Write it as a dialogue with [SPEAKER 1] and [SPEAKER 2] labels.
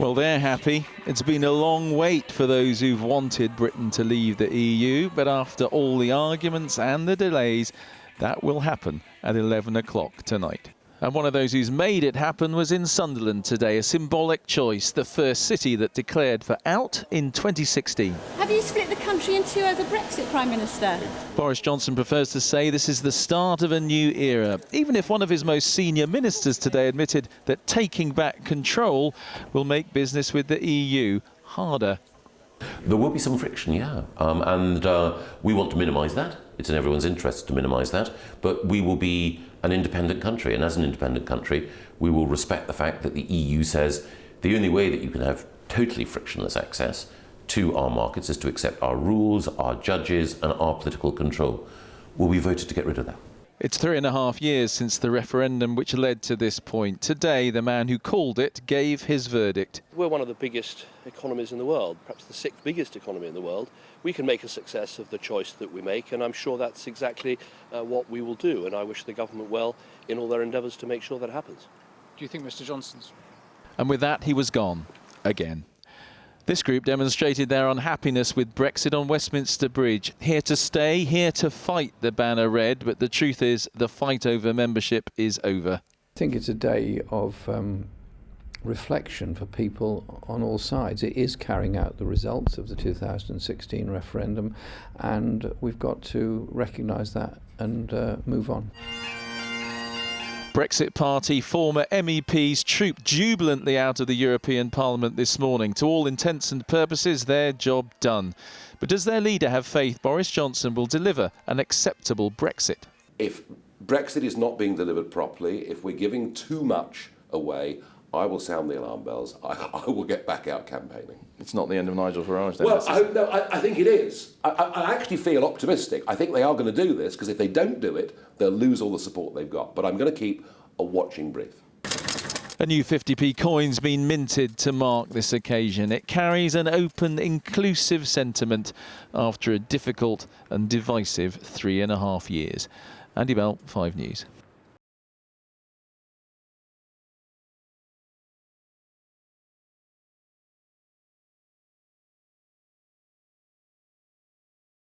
[SPEAKER 1] Well, they're happy. It's been a long wait for those who've wanted Britain to leave the EU, but after all the arguments and the delays, that will happen at 11 o'clock tonight. And one of those who's made it happen was in Sunderland today, a symbolic choice, the first city that declared for out in 2016.
[SPEAKER 2] Have you split the country in two over Brexit, Prime Minister?
[SPEAKER 1] Boris Johnson prefers to say this is the start of a new era, even if one of his most senior ministers today admitted that taking back control will make business with the EU harder.
[SPEAKER 3] There will be some friction, yeah, and we want to minimise that. It's in everyone's interest to minimise that, but we will be an independent country, and as an independent country, we will respect the fact that the EU says the only way that you can have totally frictionless access to our markets is to accept our rules, our judges, and our political control. Will we voted to get rid of that?
[SPEAKER 1] It's 3.5 years since the referendum which led to this point. Today, the man who called it gave his verdict.
[SPEAKER 4] We're one of the biggest economies in the world, perhaps the 6th biggest economy in the world. We can make a success of the choice that we make, and I'm sure that's exactly what we will do. And I wish the government well in all their endeavours to make sure that happens.
[SPEAKER 5] Do you think Mr Johnson's...
[SPEAKER 1] And with that, he was gone again. This group demonstrated their unhappiness with Brexit on Westminster Bridge. Here to stay, here to fight, the banner read, but the truth is the fight over membership is over.
[SPEAKER 6] I think it's a day of reflection for people on all sides. It is carrying out the results of the 2016 referendum, and we've got to recognise that and move on.
[SPEAKER 1] Brexit Party former MEPs trooped jubilantly out of the European Parliament this morning. To all intents and purposes, their job done. But does their leader have faith Boris Johnson will deliver an acceptable Brexit?
[SPEAKER 7] If Brexit is not being delivered properly, if we're giving too much away, I will sound the alarm bells. I will get back out campaigning.
[SPEAKER 8] It's not the end of Nigel Farage then?
[SPEAKER 7] Well, I think it is. I actually feel optimistic. I think they are going to do this, because if they don't do it, they'll lose all the support they've got. But I'm going to keep a watching brief.
[SPEAKER 1] A new 50p coin's been minted to mark this occasion. It carries an open, inclusive sentiment after a difficult and divisive 3.5 years. Andy Bell, 5 News.